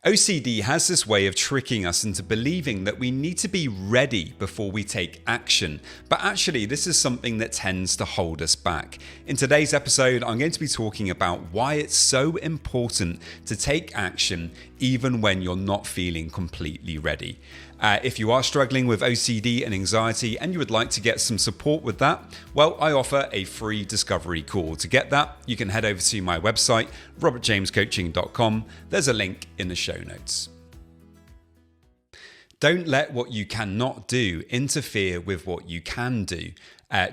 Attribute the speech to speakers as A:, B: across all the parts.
A: OCD has this way of tricking us into believing that we need to be ready before we take action, but actually this is something that tends to hold us back. In today's episode, I'm going to be talking about why it's so important to take action even when you're not feeling completely ready. If you are struggling with OCD and anxiety and you would like to get some support with that, well, I offer a free discovery call. To get that, you can head over to my website, robertjamescoaching.com. There's a link in the show notes. Don't let what you cannot do interfere with what you can do.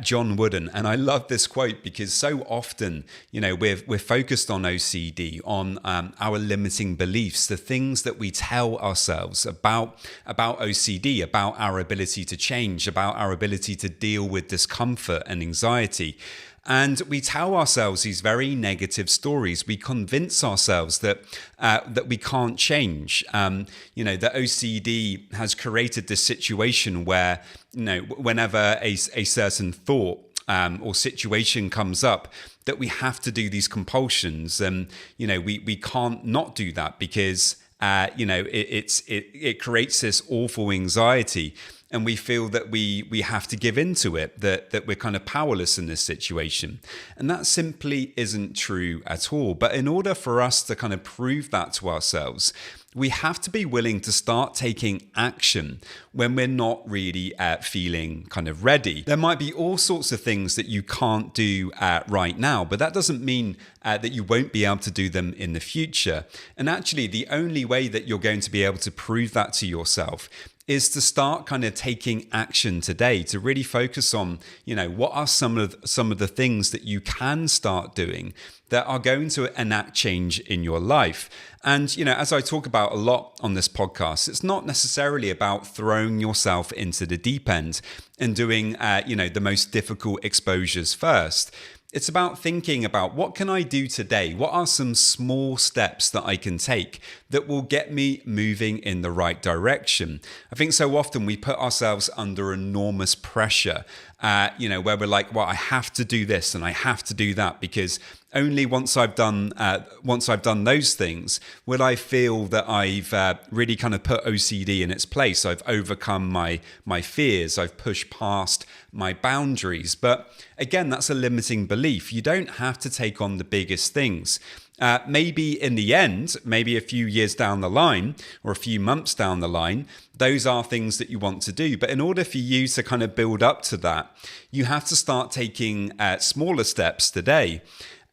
A: John Wooden. And I love this quote because so often, we're focused on OCD, on our limiting beliefs, the things that we tell ourselves about OCD, about our ability to change, about our ability to deal with discomfort and anxiety. And we tell ourselves these very negative stories. We convince ourselves that we can't change. That OCD has created this situation where, whenever a certain thought or situation comes up, that we have to do these compulsions, and we can't not do that because it creates this awful anxiety. And we feel that we have to give into it, that we're kind of powerless in this situation. And that simply isn't true at all. But in order for us to kind of prove that to ourselves, we have to be willing to start taking action when we're not really feeling kind of ready. There might be all sorts of things that you can't do right now, but that doesn't mean that you won't be able to do them in the future. And actually, the only way that you're going to be able to prove that to yourself is to start kind of taking action today, to really focus on, what are some of the things that you can start doing that are going to enact change in your life. And, as I talk about a lot on this podcast, it's not necessarily about throwing yourself into the deep end and doing, the most difficult exposures first. It's about thinking about what can I do today? What are some small steps that I can take that will get me moving in the right direction? I think so often we put ourselves under enormous pressure, where we're like, well, I have to do this and I have to do that because only once I've done those things will I feel that I've really kind of put OCD in its place. I've overcome my fears. I've pushed past my boundaries. But again, that's a limiting belief. You don't have to take on the biggest things. Maybe in the end, maybe a few years down the line or a few months down the line, those are things that you want to do. But in order for you to kind of build up to that, you have to start taking smaller steps today.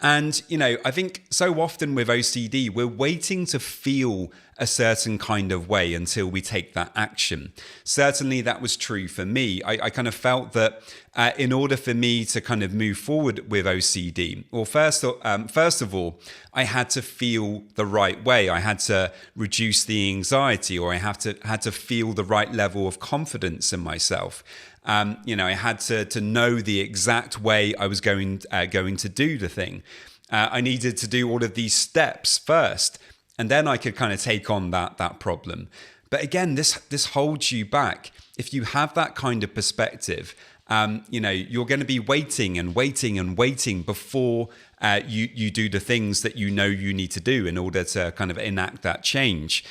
A: And, I think so often with OCD, we're waiting to feel a certain kind of way until we take that action. Certainly that was true for me. I kind of felt that in order for me to kind of move forward with OCD, well, first of all, I had to feel the right way. I had to reduce the anxiety, or I had to feel the right level of confidence in myself. I had to know the exact way I was going to do the thing. I needed to do all of these steps first, and then I could kind of take on that problem. But again, this holds you back. If you have that kind of perspective, you're going to be waiting and waiting and waiting before you do the things that you need to do in order to kind of enact that change.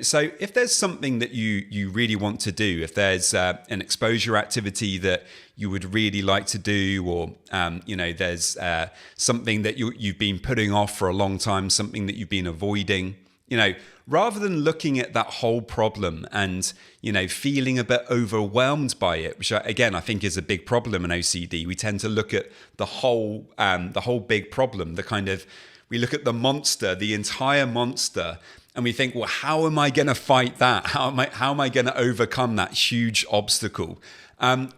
A: So if there's something that you really want to do, if there's an exposure activity that you would really like to do, or there's something that you've been putting off for a long time, something that you've been avoiding, rather than looking at that whole problem and feeling a bit overwhelmed by it, which again I think is a big problem in OCD. We tend to look at the whole big problem, we look at the monster, the entire monster. And we think, well, how am I going to fight that? How am I going to overcome that huge obstacle?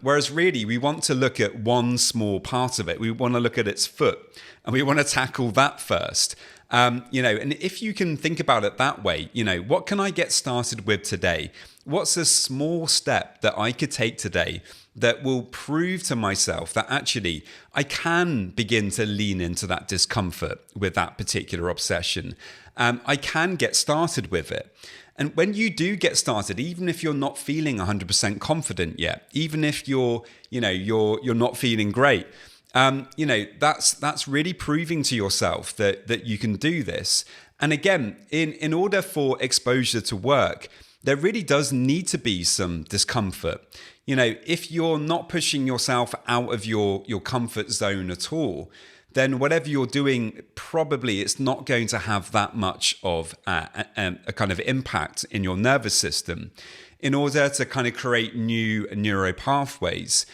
A: Whereas really, we want to look at one small part of it. We want to look at its foot, and we want to tackle that first. And if you can think about it that way, what can I get started with today? What's a small step that I could take today that will prove to myself that actually I can begin to lean into that discomfort with that particular obsession? I can get started with it. And when you do get started, even if you're not feeling 100% confident yet, even if you're not feeling great, That's really proving to yourself that you can do this. And again, in order for exposure to work, there really does need to be some discomfort. If you're not pushing yourself out of your comfort zone at all, then whatever you're doing, probably it's not going to have that much of a kind of impact in your nervous system. In order to kind of create new neuro pathways,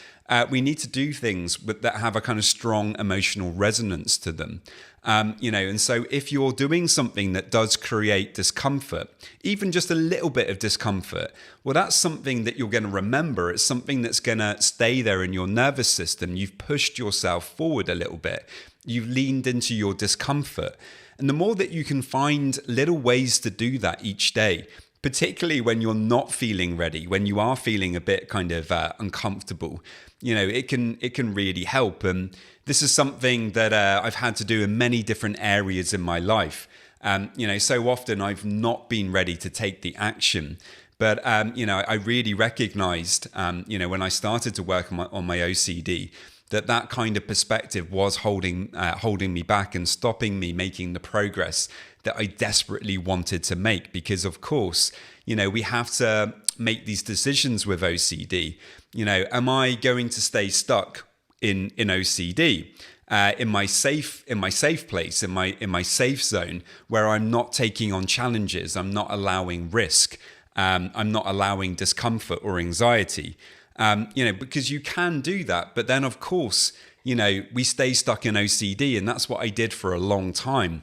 A: we need to do things that have a kind of strong emotional resonance to them. And so if you're doing something that does create discomfort, even just a little bit of discomfort, well, that's something that you're going to remember. It's something that's going to stay there in your nervous system. You've pushed yourself forward a little bit. You've leaned into your discomfort. And the more that you can find little ways to do that each day, particularly when you're not feeling ready, when you are feeling a bit kind of uncomfortable, it can really help. And this is something that I've had to do in many different areas in my life. So often I've not been ready to take the action. But, I really recognized, when I started to work on my OCD, that kind of perspective was holding me back and stopping me making the progress that I desperately wanted to make. Because, of course, we have to make these decisions with OCD. Am I going to stay stuck in OCD? In my safe place, in my safe zone, where I'm not taking on challenges, I'm not allowing risk, I'm not allowing discomfort or anxiety. Because you can do that. But then, of course, we stay stuck in OCD, and that's what I did for a long time.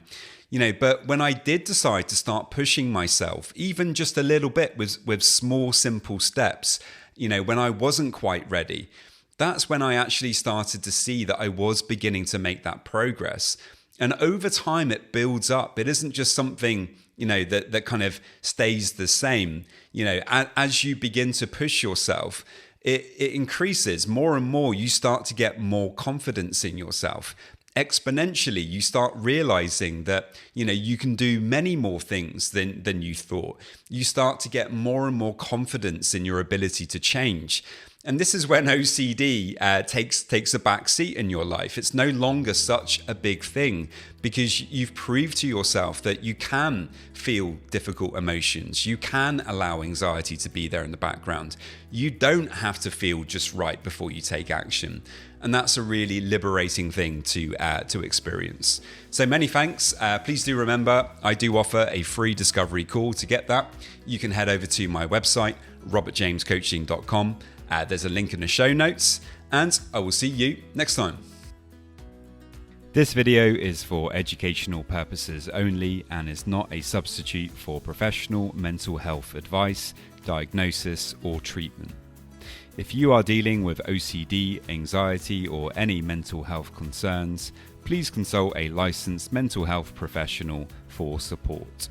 A: But when I did decide to start pushing myself, even just a little bit with small, simple steps, when I wasn't quite ready, that's when I actually started to see that I was beginning to make that progress. And over time, it builds up. It isn't just something, that kind of stays the same. As you begin to push yourself, it increases more and more. You start to get more confidence in yourself. Exponentially, you start realizing that, you can do many more things than you thought. You start to get more and more confidence in your ability to change. And this is when OCD takes a back seat in your life. It's no longer such a big thing because you've proved to yourself that you can feel difficult emotions. You can allow anxiety to be there in the background. You don't have to feel just right before you take action. And that's a really liberating thing to experience. So many thanks. Please do remember, I do offer a free discovery call. To get that, you can head over to my website, robertjamescoaching.com. There's a link in the show notes, and I will see you next time. This video is for educational purposes only and is not a substitute for professional mental health advice, diagnosis, or treatment. If you are dealing with OCD, anxiety, or any mental health concerns, please consult a licensed mental health professional for support.